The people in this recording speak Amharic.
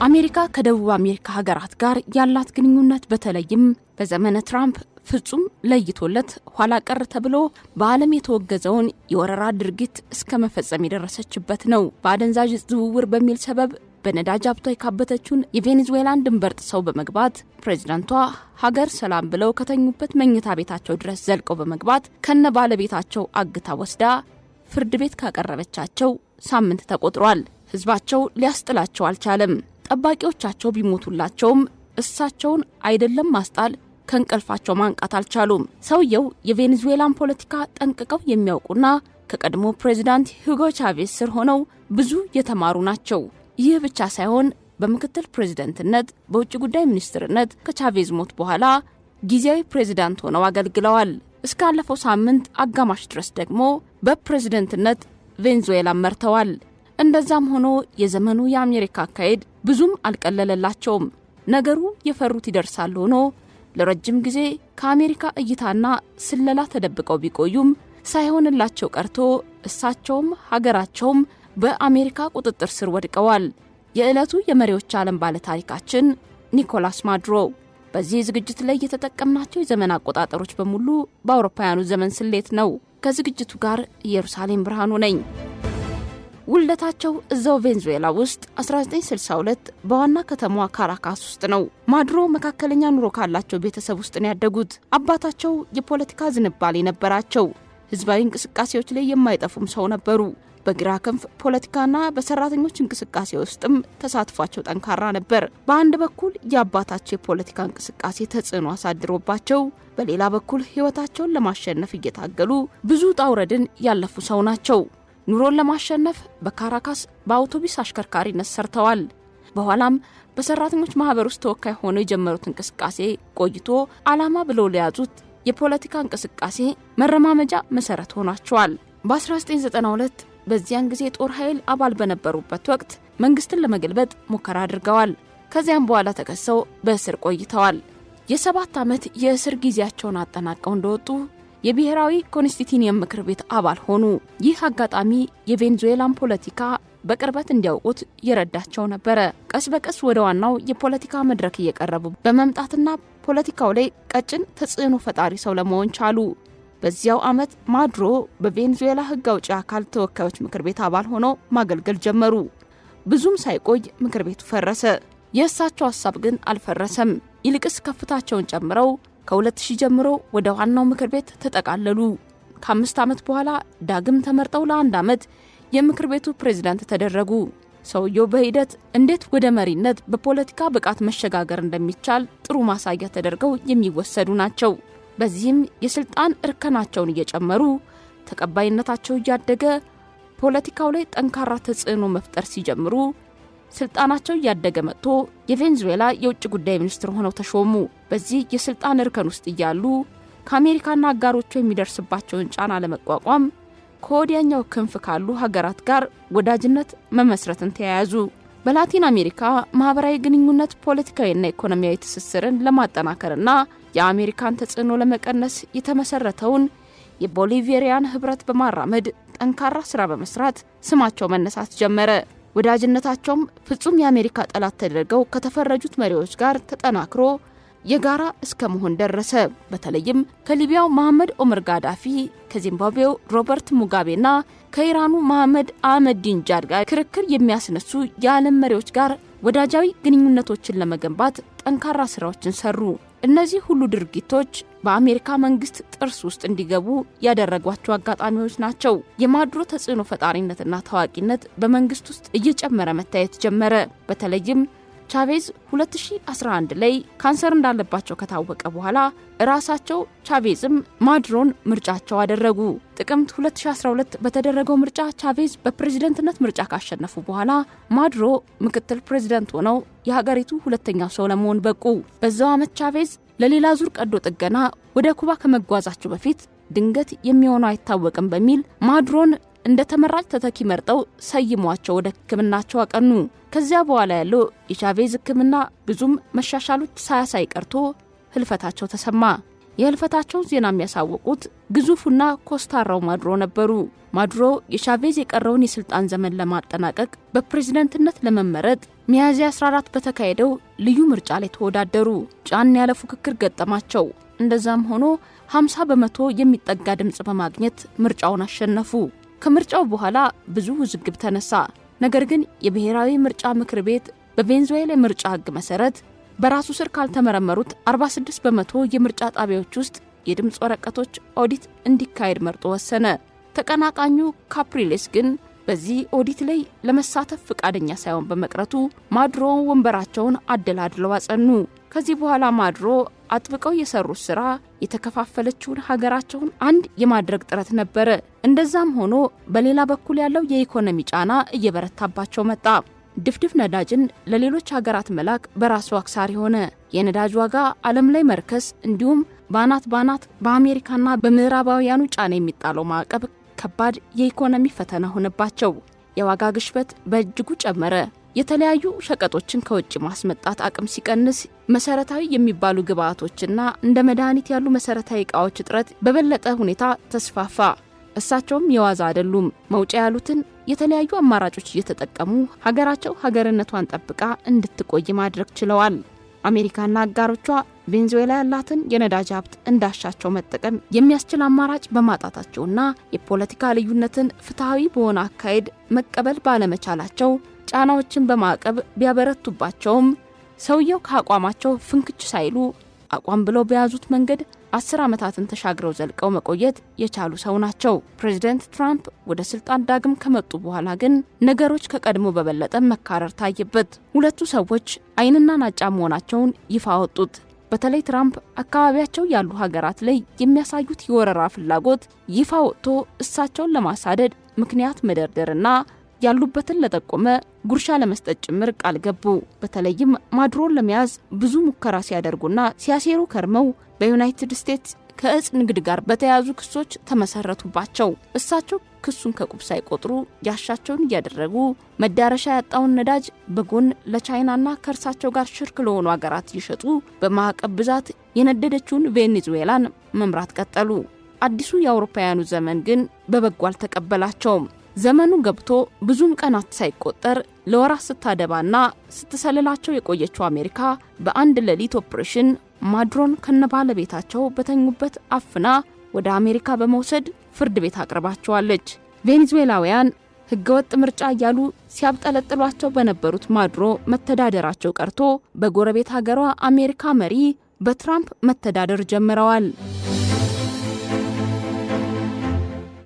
አሜሪካ ከደቡብ አሜሪካ ሀገራት ጋር ያላት ግንኙነት በተለይም በዘመነ ትራምፕ ፍጹም ለይቶለት ኋላ ቀር ተብሎ በዓለም የተወገዘውን የወረራ ድርጊት እስከ መፈጸም የደረሰችበት ነው። በአደንዛዥ ዝውውር በሚል ሰበብ በነዳጅ ሀብቷ የካበተችውን የቬኔዙዌላን ድንበር ጥሰው በመግባት ፕሬዝዳንቷ ሀገር ሰላም ብለው ከተኙበት መኝታ ቤታቸው ድረስ ዘልቀው በመግባት ከነ ባለቤታቸው አግታ ወስዳ ፍርድ ቤት ካቀረበቻቸው ሳምንት ተቆጥሯል። ህዝባቸው ሊያስጥላቸው አልቻለም። ጠባቂዎቻቸው ቢሞቱላቸውም እሳቸውን አይደለም ማስጣል ከንቀልፋቸው ማንቃት አልቻሉም። ሰውየው የቬኔዙዌላን ፖለቲካ ጠንቅቀው የሚያውቁና ከቀድሞ ፕሬዝዳንት ሁጎ ቻቬዝ ስር ሆነው ብዙ የተማሩ ናቸው። ይህ ብቻ ሳይሆን በምክትል ፕሬዝዳንትነት፣ በውጭ ጉዳይ ሚኒስትርነት ከቻቬዝ ሞት በኋላ ጊዜያዊ ፕሬዝዳንት ሆነው አገልግለዋል። እስካለፈው ሳምንት አጋማሽ ድረስ ደግሞ በፕሬዝዳንትነት ቬኔዙዌላን መርተዋል። እንደዛም ሆኖ የዘመኑ የአሜሪካ አካሄድ ብዙም አልቀለለላቸውም። ነገሩ የፈሩት ይደርሳል ሆኖ ለረጅም ጊዜ ከአሜሪካ እይታና ስለላ ተደብቀው ቢቆዩም ሳይሆንላቸው ቀርቶ እሳቸውም ሀገራቸውም በአሜሪካ ቁጥጥር ስር ወድቀዋል። የዕለቱ የመሪዎች ዓለም ባለ ታሪካችን ኒኮላስ ማዱሮ። በዚህ ዝግጅት ላይ የተጠቀምናቸው የዘመን አቆጣጠሮች በሙሉ በአውሮፓውያኑ ዘመን ስሌት ነው። ከዝግጅቱ ጋር ኢየሩሳሌም ብርሃኑ ነኝ። ውልደታቸው እዛው ቬኔዙዌላ ውስጥ 1962 በዋና ከተማዋ ካራካስ ውስጥ ነው። ማዱሮ መካከለኛ ኑሮ ካላቸው ቤተሰብ ውስጥ ነው ያደጉት። አባታቸው የፖለቲካ ዝንባሌ ነበራቸው። ህዝባዊ እንቅስቃሴዎች ላይ የማይጠፉም ሰው ነበሩ። በግራ ክንፍ ፖለቲካና በሰራተኞች እንቅስቃሴ ውስጥም ተሳትፏቸው ጠንካራ ነበር። በአንድ በኩል የአባታቸው የፖለቲካ እንቅስቃሴ ተጽዕኖ አሳድሮባቸው፣ በሌላ በኩል ህይወታቸውን ለማሸነፍ እየታገሉ ብዙ ጣውረድን ያለፉ ሰው ናቸው። ኑሮን ለማሸነፍ በካራካስ በአውቶቡስ አሽከርካሪነት ሰርተዋል። በኋላም በሰራተኞች ማህበር ውስጥ ተወካይ ሆነው የጀመሩት እንቅስቃሴ ቆይቶ ዓላማ ብለው ለያዙት የፖለቲካ እንቅስቃሴ መረማመጃ መሰረት ሆኗቸዋል። በ1992 በዚያን ጊዜ ጦር ኃይል አባል በነበሩበት ወቅት መንግስትን ለመገልበጥ ሙከራ አድርገዋል። ከዚያም በኋላ ተከሰው በእስር ቆይተዋል። የ7 ዓመት የእስር ጊዜያቸውን አጠናቀው እንደወጡ የብሔራዊ ኮንስቲቲዩሽን ምክር ቤት አባል ሆኑ። ይህ አጋጣሚ የቬኔዙዌላን ፖለቲካ በቅርበት እንዲያውቁት ይረዳቸው ነበር። ቀስ በቀስ ወደ ዋናው የፖለቲካ መድረክ እየቀረቡ በመምጣትና ፖለቲካው ላይ ቀጭን ተጽዕኖ ፈጣሪ ሰው ለመሆን ቻሉ። በዚያው ዓመት ማዱሮ በቬኔዙዌላ ህግ አውጪ አካል ተወካዮች ምክር ቤት አባል ሆነው ማገልገል ጀመሩ። ብዙም ሳይቆይ ምክር ቤቱ ፈረሰ። የእሳቸው ሐሳብ ግን አልፈረሰም። ይልቅስ ከፍታቸውን ጨምረው ከ2000 ጀምሮ ወደ ዋናው ምክር ቤት ተጠቃለሉ። ከ5 ዓመት በኋላ ዳግም ተመርጠው ለ1 ዓመት የምክር ቤቱ ፕሬዝዳንት ተደረጉ። ሰውየው በሂደት እንዴት ወደ መሪነት በፖለቲካ ብቃት መሸጋገር እንደሚቻል ጥሩ ማሳያ ተደርገው የሚወሰዱ ናቸው። በዚህም የስልጣን እርከናቸውን እየጨመሩ ተቀባይነታቸው እያደገ ፖለቲካው ላይ ጠንካራ ተጽዕኖ መፍጠር ሲጀምሩ ስልጣናቸው እያደገ መጥቶ የቬኔዙዌላ የውጭ ጉዳይ ሚኒስትር ሆነው ተሾሙ። በዚህ የስልጣን እርከን ውስጥ እያሉ ከአሜሪካና አጋሮቹ የሚደርስባቸውን ጫና ለመቋቋም ከወዲያኛው ክንፍ ካሉ ሀገራት ጋር ወዳጅነት መመስረትን ተያያዙ። በላቲን አሜሪካ ማህበራዊ ግንኙነት፣ ፖለቲካዊና ኢኮኖሚያዊ ትስስርን ለማጠናከርና የአሜሪካን ተጽዕኖ ለመቀነስ የተመሰረተውን የቦሊቬሪያን ህብረት በማራመድ ጠንካራ ስራ በመስራት ስማቸው መነሳት ጀመረ። ወዳጅነታቸውም ፍጹም የአሜሪካ ጠላት ተደርገው ከተፈረጁት መሪዎች ጋር ተጠናክሮ የጋራ እስከ መሆን ደረሰ። በተለይም ከሊቢያው መሐመድ ኦመር ጋዳፊ፣ ከዚምባብዌው ሮበርት ሙጋቤና ከኢራኑ መሐመድ አህመዲነጃድ ጋር ክርክር የሚያስነሱ የዓለም መሪዎች ጋር ወዳጃዊ ግንኙነቶችን ለመገንባት ጠንካራ ስራዎችን ሰሩ። እነዚህ ሁሉ ድርጊቶች በአሜሪካ መንግስት ጥርስ ውስጥ እንዲገቡ ያደረጓቸው አጋጣሚዎች ናቸው። የማዱሮ ተጽዕኖ ፈጣሪነትና ታዋቂነት በመንግስት ውስጥ እየጨመረ መታየት ጀመረ። በተለይም ቻቬዝ 2011 ላይ ካንሰር እንዳለባቸው ከታወቀ በኋላ ራሳቸው ቻቬዝም ማዱሮን ምርጫቸው አደረጉ። ጥቅምት 2012 በተደረገው ምርጫ ቻቬዝ በፕሬዝዳንትነት ምርጫ ካሸነፉ በኋላ ማዱሮ ምክትል ፕሬዝዳንት ሆነው የሀገሪቱ ሁለተኛው ሰው ለመሆን በቁ። በዛው ዓመት ቻቬዝ ለሌላ ዙር ቀዶ ጥገና ወደ ኩባ ከመጓዛቸው በፊት ድንገት የሚሆነው አይታወቅም በሚል ማዱሮን እንደ ተመራጭ ተተኪ መርጠው ሰይሟቸው ወደ ሕክምናቸው አቀኑ። ከዚያ በኋላ ያለው የቻቬዝ ሕክምና ብዙም መሻሻሎች ሳያሳይ ቀርቶ ህልፈታቸው ተሰማ። የህልፈታቸውን ዜና የሚያሳውቁት ግዙፉና ኮስታራው ማዱሮ ነበሩ። ማዱሮ የቻቬዝ የቀረውን የስልጣን ዘመን ለማጠናቀቅ በፕሬዝዳንትነት ለመመረጥ ሚያዝያ 14 በተካሄደው ልዩ ምርጫ ላይ ተወዳደሩ። ጫን ያለ ፉክክር ገጠማቸው። እንደዛም ሆኖ 50% የሚጠጋ ድምጽ በማግኘት ምርጫውን አሸነፉ። ከምርጫው በኋላ ብዙ ውዝግብ ተነሳ። ነገር ግን የብሔራዊ ምርጫ ምክር ቤት በቬንዙዌላ ምርጫ ህግ መሰረት በራሱ ስር ካልተመረመሩት 46% የምርጫ ጣቢያዎች ውስጥ የድምጽ ወረቀቶች ኦዲት እንዲካሄድ መርጦ ወሰነ። ተቀናቃኙ ካፕሪሌስ ግን በዚህ ኦዲት ላይ ለመሳተፍ ፈቃደኛ ሳይሆን በመቅረቱ ማዱሮ ወንበራቸውን አደላድለው አጸኑ። ከዚህ በኋላ ማዱሮ አጥብቀው የሰሩት ስራ የተከፋፈለችውን ሀገራቸውን አንድ የማድረግ ጥረት ነበር። እንደዛም ሆኖ በሌላ በኩል ያለው የኢኮኖሚ ጫና እየበረታባቸው መጣ። ድፍድፍ ነዳጅን ለሌሎች ሀገራት መላክ በራሱ አክሳሪ ሆነ። የነዳጅ ዋጋ ዓለም ላይ መርከስ እንዲሁም ባናት በአሜሪካና በምዕራባውያኑ ጫና የሚጣለው ማዕቀብ ከባድ የኢኮኖሚ ፈተና ሆነባቸው። የዋጋ ግሽበት በእጅጉ ጨመረ። የተለያዩ ሸቀጦችን ከውጭ ማስመጣት አቅም ሲቀንስ መሰረታዊ የሚባሉ ግብአቶችና እንደ መድኃኒት ያሉ መሰረታዊ ዕቃዎች እጥረት በበለጠ ሁኔታ ተስፋፋ። እሳቸውም የዋዛ አይደሉም። መውጫ ያሉትን የተለያዩ አማራጮች እየተጠቀሙ ሀገራቸው ሀገርነቷን ጠብቃ እንድትቆይ ማድረግ ችለዋል። አሜሪካና አጋሮቿ ቬንዙዌላ ያላትን የነዳጅ ሀብት እንዳሻቸው መጠቀም የሚያስችል አማራጭ በማጣታቸውና የፖለቲካ ልዩነትን ፍትሃዊ በሆነ አካሄድ መቀበል ባለመቻላቸው ጫናዎችን በማዕቀብ ቢያበረቱባቸውም ሰውየው ከአቋማቸው ፍንክች ሳይሉ አቋም ብለው በያዙት መንገድ 10 ዓመታትን ተሻግረው ዘልቀው መቆየት የቻሉ ሰው ናቸው። ፕሬዚደንት ትራምፕ ወደ ስልጣን ዳግም ከመጡ በኋላ ግን ነገሮች ከቀድሞ በበለጠ መካረር ታየበት። ሁለቱ ሰዎች አይንና ናጫ መሆናቸውን ይፋ አወጡት። በተለይ ትራምፕ አካባቢያቸው ያሉ ሀገራት ላይ የሚያሳዩት የወረራ ፍላጎት ይፋ ወጥቶ እሳቸውን ለማሳደድ ምክንያት መደርደርና ያሉበትን ለጠቆመ ጉርሻ ለመስጠት ጭምር ቃል ገቡ። በተለይም ማዱሮን ለመያዝ ብዙ ሙከራ ሲያደርጉና ሲያሴሩ ከርመው በዩናይትድ ስቴትስ ከእጽ ንግድ ጋር በተያያዙ ክሶች ተመሰረቱባቸው። እሳቸው ክሱን ከቁብ ሳይቆጥሩ ያሻቸውን እያደረጉ መዳረሻ ያጣውን ነዳጅ በጎን ለቻይናና ከእርሳቸው ጋር ሽርክ ለሆኑ ሀገራት ይሸጡ በማዕቀብ ብዛት የነደደችውን ቬኔዙዌላን መምራት ቀጠሉ። አዲሱ የአውሮፓውያኑ ዘመን ግን በበጎ አልተቀበላቸውም። ዘመኑ ገብቶ ብዙም ቀናት ሳይቆጠር ለወራት ስታደባና ስትሰልላቸው የቆየችው አሜሪካ በአንድ ሌሊት ኦፕሬሽን ማዱሮን ከነባለቤታቸው በተኙበት አፍና ወደ አሜሪካ በመውሰድ ፍርድ ቤት አቅርባቸዋለች። ቬኔዙዌላውያን ህገወጥ ምርጫ እያሉ ሲያብጠለጥሏቸው በነበሩት ማዱሮ መተዳደራቸው ቀርቶ በጎረቤት ሀገሯ አሜሪካ መሪ በትራምፕ መተዳደር ጀምረዋል።